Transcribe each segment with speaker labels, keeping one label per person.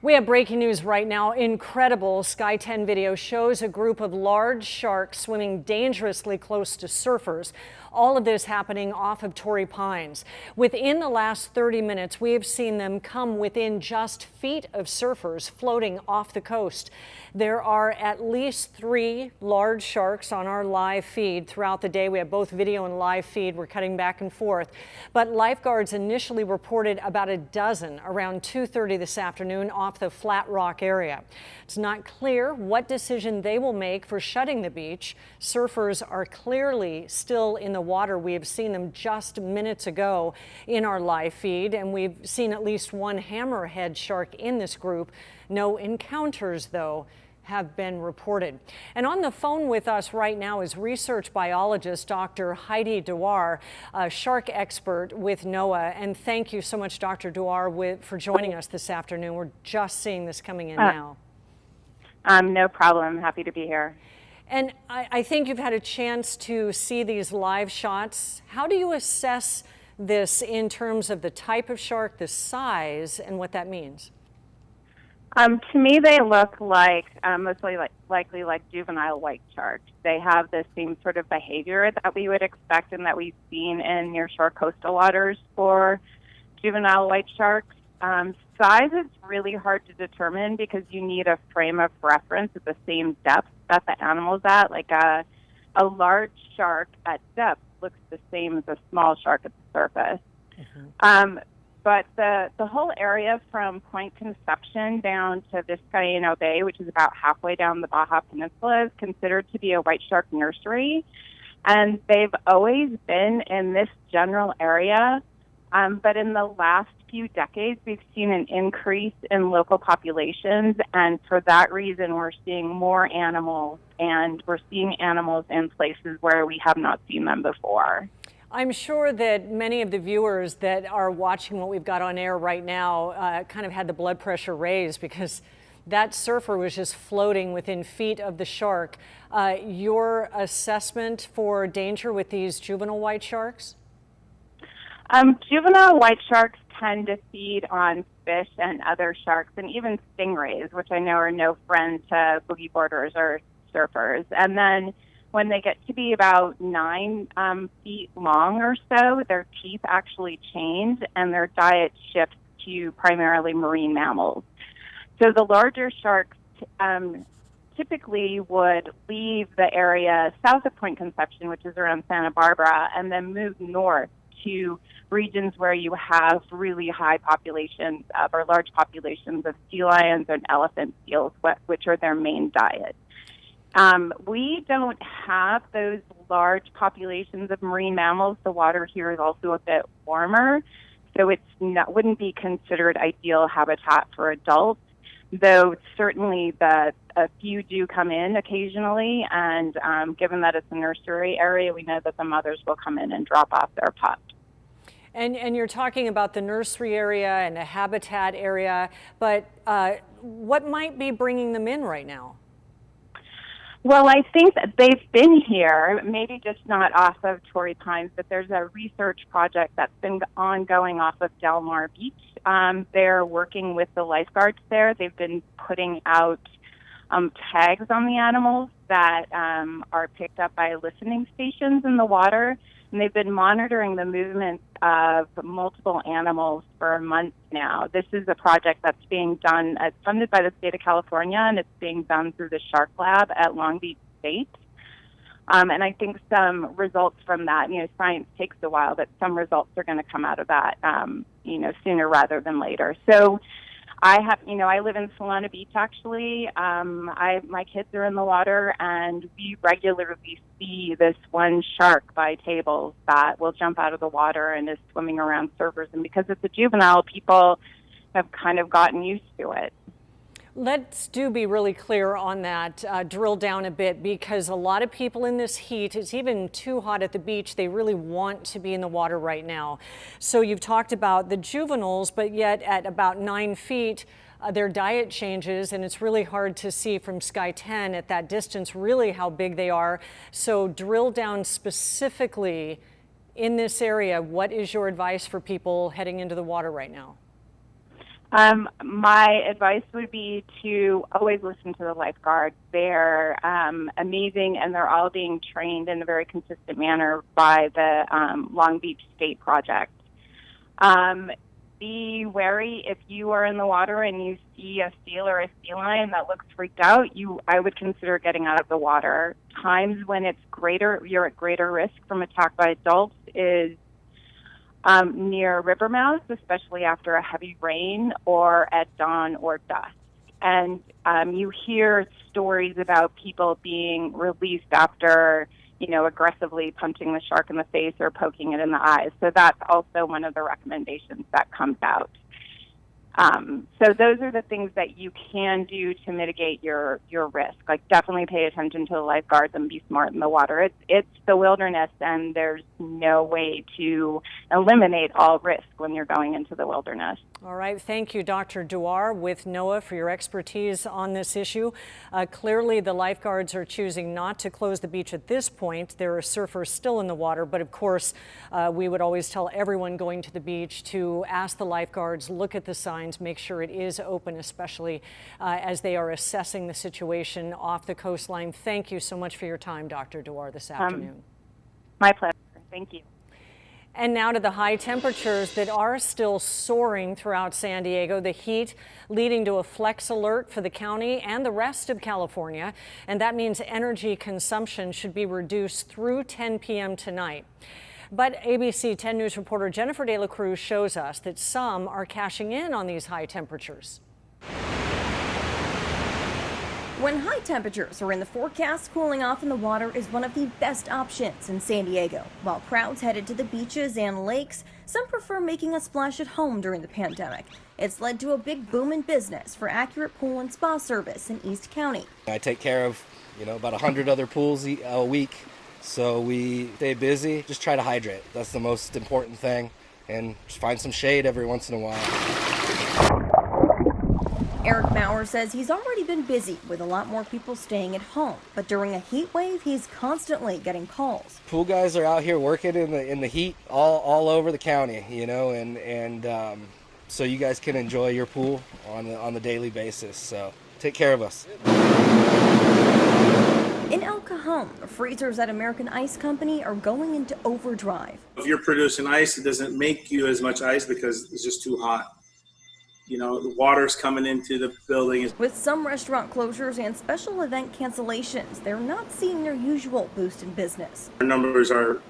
Speaker 1: We have breaking news right now. Incredible Sky 10 video shows a group of large sharks swimming dangerously close to surfers. All of this happening off of Torrey Pines. Within the last 30 minutes, we have seen them come within just feet of surfers floating off the coast. There are at least 3 large sharks on our live feed throughout the day. We have both video and live feed. We're cutting back and forth. But lifeguards initially reported about a dozen around 2:30 this afternoon off the Flat Rock area. It's not clear what decision they will make for shutting the beach. Surfers are clearly still in the water. We have seen them just minutes ago in our live feed, and we've seen at least 1 hammerhead shark in this group. No encounters, though, have been reported. And on the phone with us right now is research biologist Dr. Heidi Dewar, a shark expert with NOAA. And thank you so much, Dr. Dewar, for joining us this afternoon. We're just seeing this coming in now.
Speaker 2: No problem. Happy to be here.
Speaker 1: And I think you've had a chance to see these live shots. How do you assess this in terms of the type of shark, the size, and what that means?
Speaker 2: To me, they look like mostly likely like juvenile white sharks. They have the same sort of behavior that we would expect and that we've seen in nearshore coastal waters for juvenile white sharks. Size is really hard to determine because you need a frame of reference at the same depth that the animal's at. Like a large shark at depth looks the same as a small shark at the surface. Mm-hmm. But the whole area from Point Conception down to Vista Bay, which is about halfway down the Baja Peninsula, is considered to be a white shark nursery. And they've always been in this general area. But in the last few decades, we've seen an increase in local populations. And for that reason, we're seeing more animals. And we're seeing animals in places where we have not seen them before.
Speaker 1: I'm sure that many of the viewers that are watching what we've got on air right now kind of had the blood pressure raised because that surfer was just floating within feet of the shark. Your assessment for danger with these juvenile white sharks?
Speaker 2: Juvenile white sharks tend to feed on fish and other sharks and even stingrays, which I know are no friend to boogie boarders or surfers. And then when they get to be about 9 feet long or so, their teeth actually change and their diet shifts to primarily marine mammals. So the larger sharks typically would leave the area south of Point Conception, which is around Santa Barbara, and then move north to regions where you have really high populations or large populations of sea lions and elephant seals, which are their main diet. We don't have those large populations of marine mammals. The water here is also a bit warmer, so wouldn't be considered ideal habitat for adults, though certainly a few do come in occasionally, and given that it's a nursery area, we know that the mothers will come in and drop off their pups.
Speaker 1: And you're talking about the nursery area and a habitat area, but what might be bringing them in right now?
Speaker 2: Well, I think that they've been here, maybe just not off of Torrey Pines, but there's a research project that's been ongoing off of Del Mar Beach. They're working with the lifeguards there. They've been putting out tags on the animals that are picked up by listening stations in the water. And they've been monitoring the movements of multiple animals for months now. This is a project that's being done, it's funded by the state of California, and it's being done through the Shark Lab at Long Beach State. And I think some results from that, science takes a while, but some results are going to come out of that, sooner rather than later. So I live in Solana Beach, actually. My kids are in the water, and we regularly see this one shark by tables that will jump out of the water and is swimming around surfers. And because it's a juvenile, people have kind of gotten used to it.
Speaker 1: Let's be really clear on that, drill down a bit, because a lot of people in this heat, it's even too hot at the beach, they really want to be in the water right now. So you've talked about the juveniles, but yet at about 9 feet, their diet changes, and it's really hard to see from Sky 10 at that distance really how big they are. So drill down specifically in this area. What is your advice for people heading into the water right now?
Speaker 2: My advice would be to always listen to the lifeguards. They're amazing, and they're all being trained in a very consistent manner by the Long Beach State Project. Be wary if you are in the water and you see a seal or a sea lion that looks freaked out. I would consider getting out of the water. Times when you're at greater risk from attack by adults is near river mouths, especially after a heavy rain or at dawn or dusk. And you hear stories about people being released after, aggressively punching the shark in the face or poking it in the eyes. So that's also one of the recommendations that comes out. So those are the things that you can do to mitigate your risk. Like, definitely pay attention to the lifeguards and be smart in the water. It's the wilderness, and there's no way to eliminate all risk when you're going into the wilderness.
Speaker 1: All right. Thank you, Dr. Duar with NOAA, for your expertise on this issue. Clearly, the lifeguards are choosing not to close the beach at this point. There are surfers still in the water, but of course, we would always tell everyone going to the beach to ask the lifeguards, look at the signs, make sure it is open, especially as they are assessing the situation off the coastline. Thank you so much for your time, Dr. Duar, this afternoon.
Speaker 2: My pleasure. Thank you.
Speaker 1: And now to the high temperatures that are still soaring throughout San Diego. The heat leading to a flex alert for the county and the rest of California. And that means energy consumption should be reduced through 10 p.m. tonight. But ABC 10 News reporter Jennifer De La Cruz shows us that some are cashing in on these high temperatures.
Speaker 3: When high temperatures are in the forecast, cooling off in the water is one of the best options in San Diego. While crowds headed to the beaches and lakes, some prefer making a splash at home during the pandemic. It's led to a big boom in business for Accurate Pool and Spa Service in East County.
Speaker 4: I take care of, about 100 other pools a week, so we stay busy. Just try to hydrate. That's the most important thing, and just find some shade every once in a while.
Speaker 3: Eric Maurer says he's already been busy with a lot more people staying at home, but during a heat wave, he's constantly getting calls.
Speaker 4: Pool guys are out here working in the heat all over the county, so you guys can enjoy your pool on the daily basis. So take care of us.
Speaker 3: In El Cajon, the freezers at American Ice Company are going into overdrive.
Speaker 5: If you're producing ice, it doesn't make you as much ice because it's just too hot. The water's coming into the building.
Speaker 3: With some restaurant closures and special event cancellations, they're not seeing their usual boost in business.
Speaker 5: Our numbers are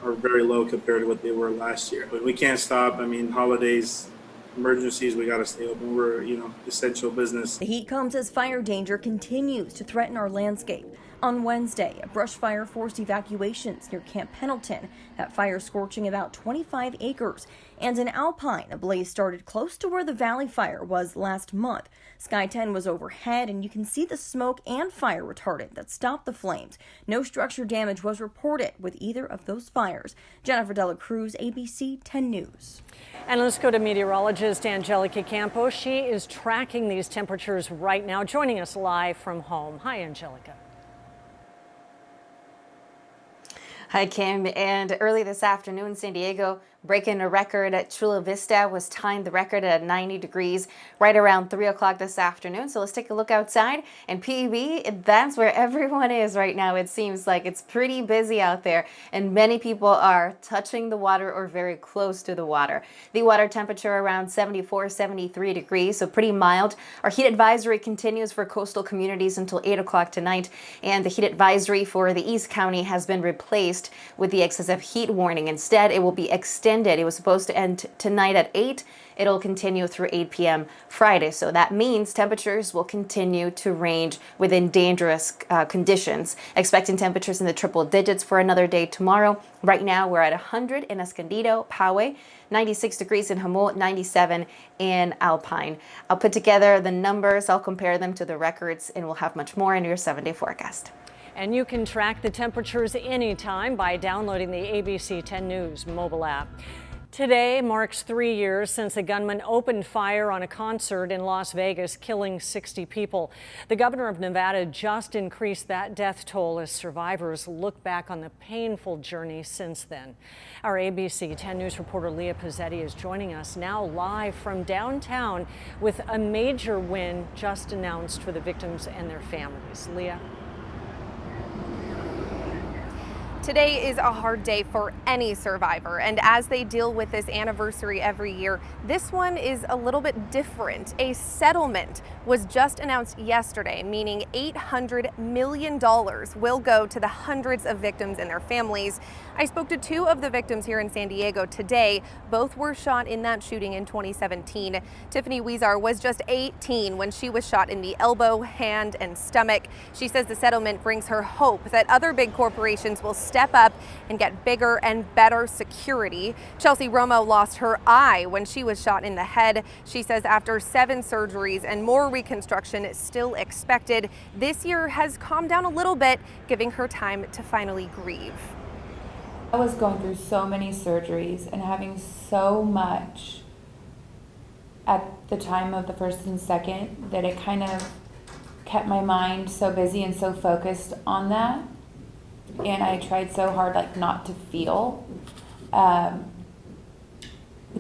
Speaker 5: very low compared to what they were last year. But we can't stop. Holidays, emergencies, we got to stay open. We're, essential business.
Speaker 3: The heat comes as fire danger continues to threaten our landscape. On Wednesday, a brush fire forced evacuations near Camp Pendleton. That fire scorching about 25 acres. And in Alpine, a blaze started close to where the Valley Fire was last month. Sky 10 was overhead, and you can see the smoke and fire retardant that stopped the flames. No structure damage was reported with either of those fires. Jennifer De La Cruz, ABC 10 News.
Speaker 1: And let's go to meteorologist Angelica Campos. She is tracking these temperatures right now, joining us live from home. Hi, Angelica.
Speaker 6: Hi, Kim. And early this afternoon, San Diego breaking a record at Chula Vista was tying the record at 90 degrees right around 3 o'clock this afternoon. So let's take a look outside. And PEB, that's where everyone is right now. It seems like it's pretty busy out there, and many people are touching the water or very close to the water. The water temperature around 74, 73 degrees, so pretty mild. Our heat advisory continues for coastal communities until 8 o'clock tonight, and the heat advisory for the East County has been replaced with the excessive heat warning. Instead, it will be extended. It was supposed to end tonight at 8. It'll continue through 8 p.m. Friday. So that means temperatures will continue to range within dangerous conditions. Expecting temperatures in the triple digits for another day tomorrow. Right now, we're at 100 in Escondido, Poway, 96 degrees in Jamul, 97 in Alpine. I'll put together the numbers. I'll compare them to the records, and we'll have much more in your 7-day forecast.
Speaker 1: And you can track the temperatures anytime by downloading the ABC 10 News mobile app. Today marks 3 years since a gunman opened fire on a concert in Las Vegas, killing 60 people. The governor of Nevada just increased that death toll as survivors look back on the painful journey since then. Our ABC 10 News reporter Leah Pizzetti is joining us now live from downtown with a major win just announced for the victims and their families. Leah.
Speaker 7: Today is a hard day for any survivor, and as they deal with this anniversary every year, this one is a little bit different. A settlement was just announced yesterday, meaning $800 million will go to the hundreds of victims and their families. I spoke to two of the victims here in San Diego today. Both were shot in that shooting in 2017. Tiffany Weasar was just 18 when she was shot in the elbow, hand, and stomach. She says the settlement brings her hope that other big corporations will step up and get bigger and better security. Chelsea Romo lost her eye when she was shot in the head. She says after 7 surgeries and more reconstruction is still expected, this year has calmed down a little bit, giving her time to finally grieve.
Speaker 8: I was going through so many surgeries and having so much at the time of the first and second that it kind of kept my mind so busy and so focused on that. And I tried so hard not to feel. But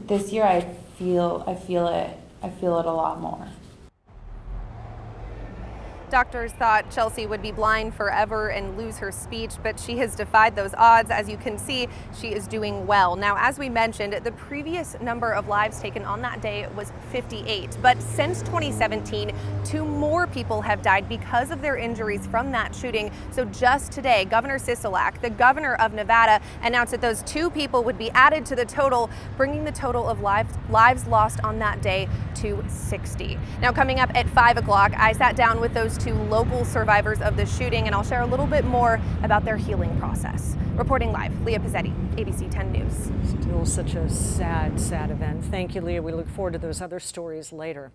Speaker 8: this year I feel it a lot more.
Speaker 7: Doctors thought Chelsea would be blind forever and lose her speech, but she has defied those odds. As you can see, she is doing well. Now, as we mentioned, the previous number of lives taken on that day was 58. But since 2017, 2 more people have died because of their injuries from that shooting. So just today, Governor Sisolak, the governor of Nevada, announced that those 2 people would be added to the total, bringing the total of lives lost on that day to 60. Now, coming up at 5 o'clock, I sat down with those 2 local survivors of the shooting, and I'll share a little bit more about their healing process. Reporting live, Leah Pizzetti, ABC 10 News.
Speaker 1: Still such a sad, sad event. Thank you, Leah. We look forward to those other stories later.